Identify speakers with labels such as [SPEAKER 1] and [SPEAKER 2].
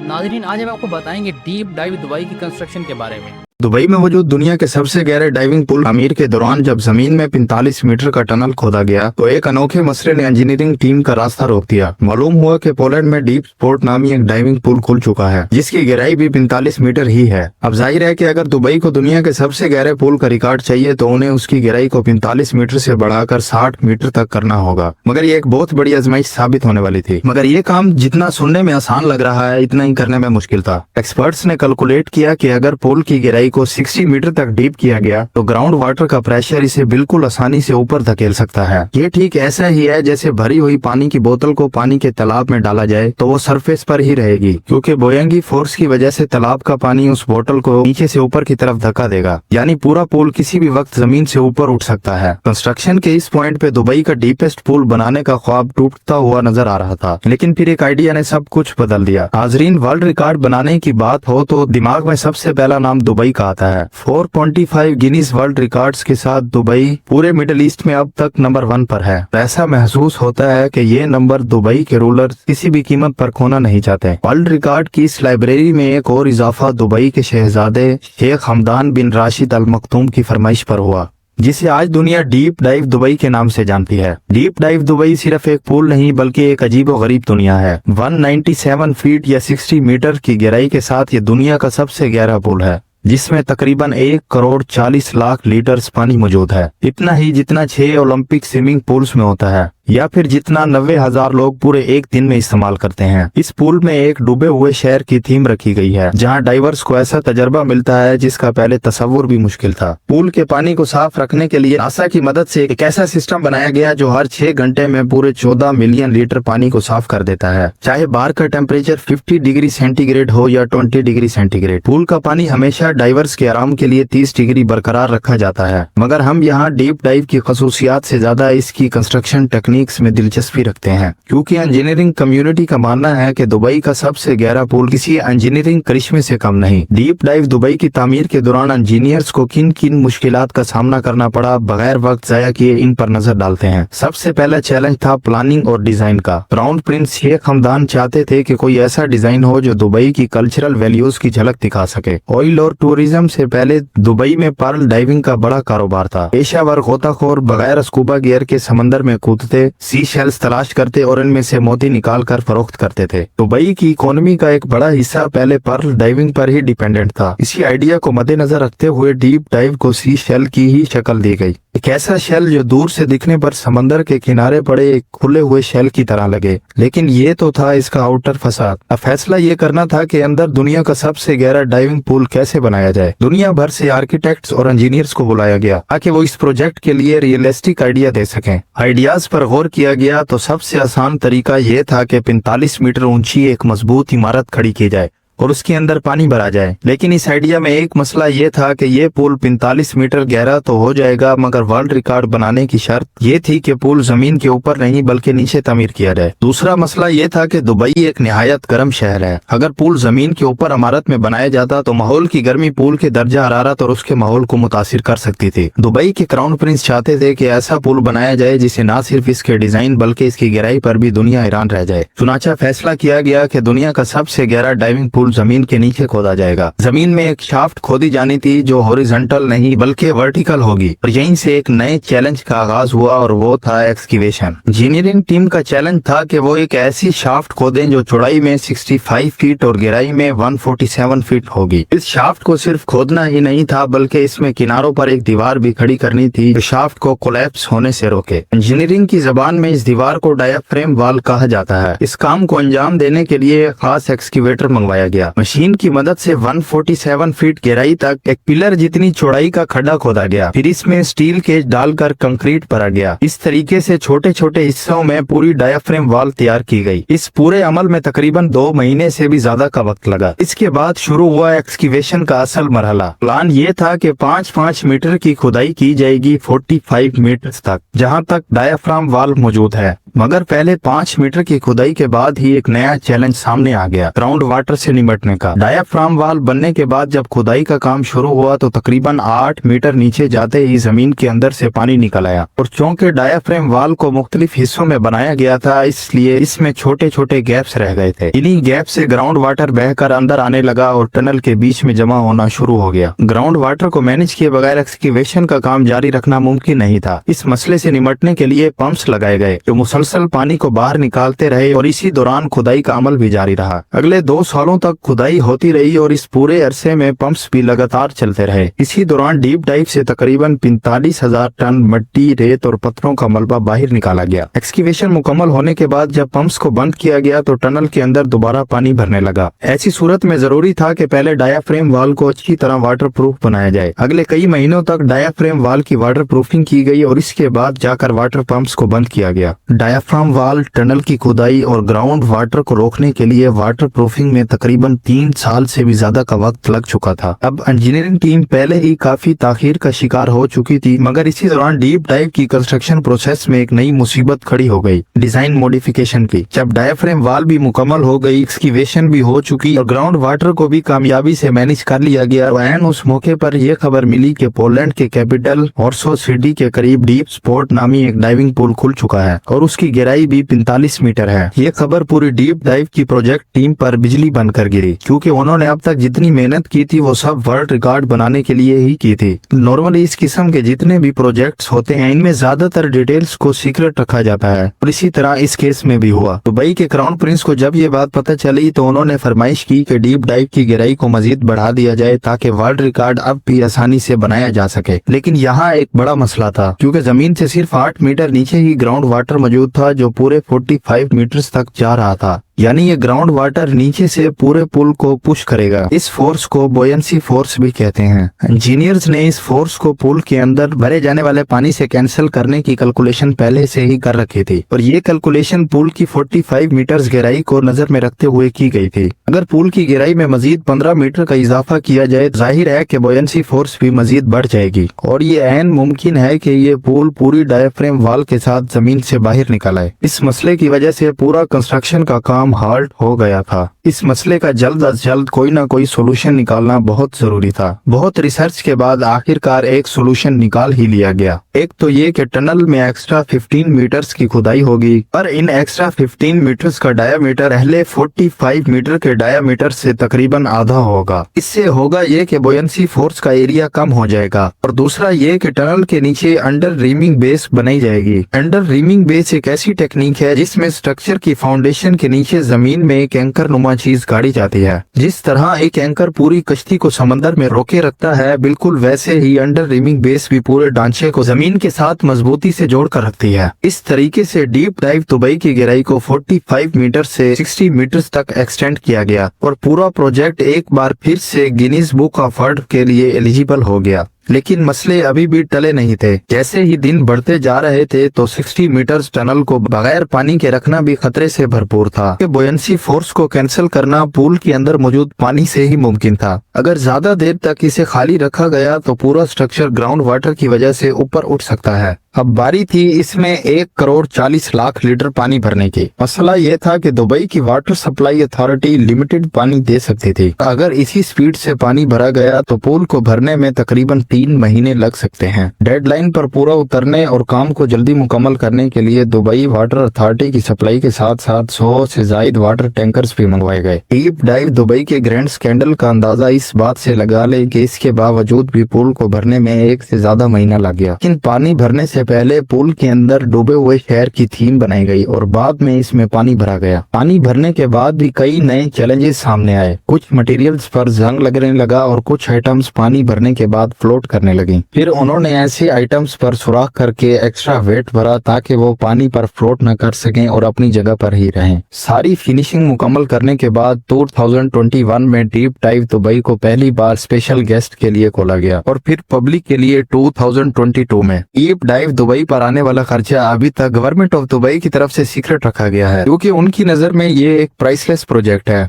[SPEAKER 1] नाजरीन, आज हम आपको बताएंगे डीप डाइव दुबई की कंस्ट्रक्शन के बारे में।
[SPEAKER 2] दुबई में मौजूद दुनिया के सबसे गहरे डाइविंग पूल तामीर के दौरान जब जमीन में 45 मीटर का टनल खोदा गया तो एक अनोखे मसले ने इंजीनियरिंग टीम का रास्ता रोक दिया। मालूम हुआ कि पोलैंड में डीप स्पोर्ट नामी एक डाइविंग पूल खुल चुका है जिसकी गहराई भी 45 मीटर ही है। अब जाहिर है कि अगर दुबई को दुनिया के सबसे गहरे पूल का रिकॉर्ड चाहिए तो उन्हें उसकी गहराई को 45 मीटर से बढ़ाकर 60 मीटर तक करना होगा। मगर ये एक बहुत बड़ी आजमाइश साबित होने वाली थी। मगर ये काम जितना सुनने में आसान लग रहा है इतना ही करने में मुश्किल था। एक्सपर्ट्स ने कैलकुलेट किया कि अगर पूल की गहराई को 60 मीटर तक डीप किया गया तो ग्राउंड वाटर का प्रेशर इसे बिल्कुल आसानी से ऊपर धकेल सकता है। ये ठीक ऐसा ही है जैसे भरी हुई पानी की बोतल को पानी के तालाब में डाला जाए तो वो सरफेस पर ही रहेगी, क्योंकि बोयंगी फोर्स की वजह से तालाब का पानी उस बोतल को नीचे से ऊपर की तरफ धक्का देगा। यानी पूरा पूल किसी भी वक्त जमीन से ऊपर उठ सकता है। कंस्ट्रक्शन के इस पॉइंट पे दुबई का डीपेस्ट पूल बनाने का ख्वाब टूटता हुआ नजर आ रहा था, लेकिन फिर एक आइडिया ने सब कुछ बदल दिया। हाजरीन, वर्ल्ड रिकॉर्ड बनाने की बात हो तो दिमाग में सबसे पहला नाम दुबई का आता है। 425 गिनीज वर्ल्ड रिकॉर्ड्स के साथ दुबई पूरे मिडिल ईस्ट में अब तक नंबर 1 पर है। ऐसा महसूस होता है कि ये नंबर दुबई के रूलर किसी भी कीमत पर खोना नहीं चाहते। वर्ल्ड रिकॉर्ड की इस लाइब्रेरी में एक और इजाफा दुबई के शहजादे शेख हमदान बिन राशिद अल मखतूम की फरमाइश पर हुआ, जिसे आज दुनिया डीप डाइव दुबई के नाम से जानती है। डीप डाइव दुबई सिर्फ एक पूल नहीं बल्कि एक अजीबो गरीब दुनिया है। 197 फीट या 60 मीटर की गहराई के साथ ये दुनिया का सबसे गहरा पूल है, जिसमें तकरीबन 1 करोड़ 40 लाख लीटर्स पानी मौजूद है। इतना ही जितना 6 ओलंपिक स्विमिंग पूल्स में होता है, या फिर जितना 90,000 लोग पूरे एक दिन में इस्तेमाल करते हैं। इस पूल में एक डूबे हुए शहर की थीम रखी गई है, जहां डाइवर्स को ऐसा तजर्बा मिलता है जिसका पहले तस्वुर भी मुश्किल था। पूल के पानी को साफ रखने के लिए नासा की मदद से एक ऐसा सिस्टम बनाया गया जो हर 6 घंटे में पूरे 14 मिलियन लीटर पानी को साफ कर देता है, चाहे बाहर का टेम्परेचर 50 डिग्री सेंटीग्रेड हो या 20 डिग्री सेंटीग्रेड। पूल का पानी हमेशा डाइवर्स के आराम के लिए 30 डिग्री बरकरार रखा जाता है। मगर हम यहाँ डीप डाइव की खसूसियात से ज्यादा इसकी कंस्ट्रक्शन टेक्निक्स में दिलचस्पी रखते हैं, क्योंकि इंजीनियरिंग कम्युनिटी का मानना है कि दुबई का सबसे गहरा पूल किसी इंजीनियरिंग करिश्मे से कम नहीं। डीप डाइव दुबई की तामीर के दौरान इंजीनियर्स को किन किन मुश्किलात का सामना करना पड़ा, बगैर वक्त जाया किए इन पर नजर डालते हैं। सबसे पहला चैलेंज था प्लानिंग और डिजाइन का। क्राउन प्रिंस शेख हमदान चाहते थे कि कोई ऐसा डिजाइन हो जो दुबई की कल्चरल वैल्यूज की झलक दिखा सके। ऑयल और टूरिज्म से पहले दुबई में पर्ल डाइविंग का बड़ा कारोबार था। पेशावर गोताखोर बगैर स्कूबा गियर के समंदर में कूदते, सी शेल्स तलाश करते और इनमें से मोती निकाल कर फरोख्त करते थे। दुबई की इकोनॉमी का एक बड़ा हिस्सा पहले पर्ल डाइविंग पर ही डिपेंडेंट था। इसी आइडिया को मद्देनजर रखते हुए डीप डाइव को सी शेल की ही शक्ल दी गई। एक ऐसा शेल जो दूर से दिखने पर समंदर के किनारे पड़े एक खुले हुए शेल की तरह लगे, लेकिन ये तो था इसका आउटर फसाद। अब फैसला ये करना था कि अंदर दुनिया का सबसे गहरा डाइविंग पूल कैसे बनाया जाए। दुनिया भर से आर्किटेक्ट्स और इंजीनियर्स को बुलाया गया ताकि वो इस प्रोजेक्ट के लिए रियलिस्टिक आइडिया दे सकें। आइडियाज पर गौर किया गया तो सबसे आसान तरीका ये था कि 45 मीटर ऊंची एक मजबूत इमारत खड़ी की जाए और उसके अंदर पानी भरा जाए। लेकिन इस आइडिया में एक मसला ये था कि ये पुल 45 मीटर गहरा तो हो जाएगा, मगर वर्ल्ड रिकॉर्ड बनाने की शर्त ये थी कि पुल जमीन के ऊपर नहीं बल्कि नीचे तामीर किया जाए। दूसरा मसला ये था कि दुबई एक निहायत गर्म शहर है। अगर पुल जमीन के ऊपर इमारत में बनाया जाता तो माहौल की गर्मी पुल के दर्जा हरारत और उसके माहौल को मुतासिर कर सकती थी। दुबई के क्राउन प्रिंस चाहते थे कि ऐसा पुल बनाया जाए जिसे न सिर्फ इसके डिजाइन बल्कि इसकी गहराई पर भी दुनिया हैरान रह जाए। चुनाचा फैसला किया गया कि दुनिया का सबसे गहरा डाइविंग पूल जमीन के नीचे खोदा जाएगा। जमीन में एक शाफ्ट खोदी जानी थी जो हॉरिजॉन्टल नहीं बल्कि वर्टिकल होगी, और यहीं से एक नए चैलेंज का आगाज हुआ और वो था एक्सकवेशन। इंजीनियरिंग टीम का चैलेंज था कि वो एक ऐसी शाफ्ट खोदें जो चौड़ाई में 65 फीट और गहराई में 147 फीट होगी। इस शाफ्ट को सिर्फ खोदना ही नहीं था बल्कि इसमें किनारों पर एक दीवार भी खड़ी करनी थी जो शाफ्ट को कोलैप्स होने से रोके। इंजीनियरिंग की जबान में इस दीवार को डायाफ्रेम वाल कहा जाता है। इस काम को अंजाम देने के लिए खास एक्सकेवेटर मंगवाया गया। मशीन की मदद से 147 फीट गहराई तक एक पिलर जितनी चौड़ाई का खड्डा खोदा गया। फिर इसमें स्टील केज डालकर कंक्रीट भरा गया। इस तरीके से छोटे छोटे हिस्सों में पूरी डायाफ्रेम वाल तैयार की गई। इस पूरे अमल में तकरीबन 2 महीने से भी ज्यादा का वक्त लगा। इसके बाद शुरू हुआ एक्सकवेशन का असल मरहला। प्लान ये था कि 5-5 मीटर की खुदाई की जाएगी 45 मीटर तक, जहाँ तक डायाफ्राम वाल मौजूद है। मगर पहले 5 मीटर की खुदाई के बाद ही एक नया चैलेंज सामने आ गया, ग्राउंड वाटर से निपटने का। डायाफ्राम वाल बनने के बाद जब खुदाई का काम शुरू हुआ तो तकरीबन 8 मीटर नीचे जाते ही जमीन के अंदर से पानी निकल आया, और चूंकि डायाफ्राम वाल को मुख्तलिफ हिस्सों में बनाया गया था इसलिए इसमें छोटे छोटे गैप्स रह गए थे। इन्हीं गैप से ग्राउंड वाटर बहकर अंदर आने लगा और टनल के बीच में जमा होना शुरू हो गया। ग्राउंड वाटर को मैनेज किए बगैर एक्सकेवेशन का काम जारी रखना मुमकिन नहीं था। इस मसले से निपटने के लिए पंप्स लगाए गए जो मुसलसल पानी को बाहर निकालते रहे, और इसी दौरान खुदाई का अमल भी जारी रहा। अगले 2 सालों तक खुदाई होती रही और इस पूरे अरसे में पंप्स भी लगातार चलते रहे। इसी दौरान डीप डाइव से तकरीबन 45,000 टन मिट्टी, रेत और पत्थरों का मलबा बाहर निकाला गया। एक्सकेवेशन मुकम्मल होने के बाद जब पंप्स को बंद किया गया तो टनल के अंदर दोबारा पानी भरने लगा। ऐसी सूरत में जरूरी था कि पहले डायाफ्रेम वाल को अच्छी तरह वाटर प्रूफ बनाया जाए। अगले कई महीनों तक डायाफ्रेम वाल की वाटर प्रूफिंग की गई और इसके बाद जाकर वाटर पंप्स को बंद किया गया। डायाफ्राम वाल, टनल की खुदाई और ग्राउंड वाटर को रोकने के लिए वाटर प्रूफिंग में तकरीबन 3 साल से भी ज्यादा का वक्त लग चुका था। अब इंजीनियरिंग टीम पहले ही काफी ताखीर का शिकार हो चुकी थी, मगर इसी दौरान डीप डाइव की कंस्ट्रक्शन प्रोसेस में एक नई मुसीबत खड़ी हो गई, डिजाइन मॉडिफिकेशन की। जब डायाफ्रेम वाल भी मुकम्मल हो गई, एक्सकेवेशन भी हो चुकी और ग्राउंड वाटर को भी कामयाबी से मैनेज कर लिया गया, और उस मौके पर यह खबर मिली कि पोलैंड के कैपिटल वॉर्सो सिटी के करीब डीप स्पॉट नामी एक डाइविंग पूल खुल चुका है और उसकी गहराई भी 45 मीटर है। ये खबर पूरी डीप डाइव की प्रोजेक्ट टीम पर बिजली बनकर गिरी, क्योंकि उन्होंने अब तक जितनी मेहनत की थी वो सब वर्ल्ड रिकॉर्ड बनाने के लिए ही की थी। नॉर्मली इस किस्म के जितने भी प्रोजेक्ट्स होते हैं इनमें ज्यादातर डिटेल्स को सीक्रेट रखा जाता है, और इसी तरह इस केस में भी हुआ। दुबई के क्राउन प्रिंस को जब ये बात पता चली तो उन्होंने फरमाइश की कि डीप डाइव की गहराई को मजीद बढ़ा दिया जाए ताकि वर्ल्ड रिकॉर्ड अब भी आसानी से बनाया जा सके। लेकिन यहाँ एक बड़ा मसला था, क्योंकि जमीन से सिर्फ 8 मीटर नीचे ही ग्राउंड वाटर मौजूद था जो पूरे 45 मीटर तक जा रहा था। यानी ये ग्राउंड वाटर नीचे से पूरे पुल को पुश करेगा। इस फोर्स को बोयंसी फोर्स भी कहते हैं। इंजीनियर्स ने इस फोर्स को पुल के अंदर भरे जाने वाले पानी से कैंसिल करने की कैलकुलेशन पहले से ही कर रखी थी, और ये कैलकुलेशन पुल की 45 मीटर गहराई को नजर में रखते हुए की गई थी। अगर पुल की गहराई में मजीद 15 मीटर का इजाफा किया जाए, जाहिर है कि बोयंसी फोर्स भी मजीद बढ़ जाएगी, और ये ऐन मुमकिन है कि ये पुल पूरी डायाफ्रेम वाल के साथ जमीन से बाहर निकल आए। इस मसले की वजह से पूरा कंस्ट्रक्शन का काम हाल्ट हो गया था। इस मसले का जल्द अज जल्द कोई ना कोई सोल्यूशन निकालना बहुत जरूरी था। बहुत रिसर्च के बाद आखिरकार एक सोल्यूशन निकाल ही लिया गया। एक तो ये कि टनल में एक्स्ट्रा 15 मीटर्स की खुदाई होगी, पर इन एक्स्ट्रा 15 मीटर्स का डायामीटर पहले 45 मीटर के डायामीटर से तकरीबन आधा होगा। इससे होगा ये कि बोयंसी फोर्स का एरिया कम हो जाएगा, और दूसरा ये कि टनल के नीचे अंडर रीमिंग बेस बनाई जाएगी। अंडर रीमिंग बेस एक ऐसी टेक्निक है जिसमें स्ट्रक्चर की फाउंडेशन के नीचे जमीन में एक एंकर नुमा चीज गाड़ी जाती है। जिस तरह एक एंकर पूरी कश्ती को समंदर में रोके रखता है, बिल्कुल वैसे ही अंडर रीमिंग बेस भी पूरे ढांचे को जमीन के साथ मजबूती से जोड़ कर रखती है। इस तरीके से डीप डाइव दुबई की गहराई को 45 मीटर से 60 मीटर तक एक्सटेंड किया गया, और पूरा प्रोजेक्ट एक बार फिर से गिनीज बुक ऑफ वर्ल्ड के लिए एलिजिबल हो गया। लेकिन मसले अभी भी टले नहीं थे। जैसे ही दिन बढ़ते जा रहे थे तो 60 मीटर टनल को बगैर पानी के रखना भी खतरे से भरपूर था। बोयंसी फोर्स को कैंसिल करना पूल के अंदर मौजूद पानी से ही मुमकिन था। अगर ज्यादा देर तक इसे खाली रखा गया तो पूरा स्ट्रक्चर ग्राउंड वाटर की वजह से ऊपर उठ सकता है। अब बारी थी इसमें 1,40,00,000 लीटर पानी भरने की। मसला ये था कि दुबई की वाटर सप्लाई अथॉरिटी लिमिटेड पानी दे सकती थी। अगर इसी स्पीड से पानी भरा गया तो पुल को भरने में तकरीबन 3 महीने लग सकते हैं। डेडलाइन पर पूरा उतरने और काम को जल्दी मुकम्मल करने के लिए दुबई वाटर अथॉरिटी की सप्लाई के साथ साथ 100 से ज्यादा वाटर टैंकर्स भी मंगवाए गए। डीप डाइव दुबई के ग्रैंड स्कैंडल का अंदाजा इस बात से लगा ले कि इसके बावजूद भी पुल को भरने में 1 से ज्यादा महीना लग गया। लेकिन पानी भरने से पहले पुल के अंदर डूबे हुए शहर की थीम बनाई गई और बाद में इसमें पानी भरा गया। पानी भरने के बाद भी कई नए चैलेंजेस सामने आए। कुछ मटेरियल्स पर जंग लगने लगा और कुछ आइटम्स पानी भरने के बाद फ्लोट करने लगी। फिर उन्होंने ऐसे आइटम्स पर सुराख करके एक्स्ट्रा वेट भरा ताकि वो पानी पर फ्लोट न कर सकें और अपनी जगह पर ही रहें। सारी फिनिशिंग मुकम्मल करने के बाद 2021 में डीप डाइव दुबई को पहली बार स्पेशल गेस्ट के लिए खोला गया और फिर पब्लिक के लिए 2022 में। डीप डाइव दुबई पर आने वाला खर्चा अभी तक गवर्नमेंट ऑफ दुबई की तरफ से सीक्रेट रखा गया है, क्योंकि उनकी नजर में ये एक प्राइसलेस प्रोजेक्ट है।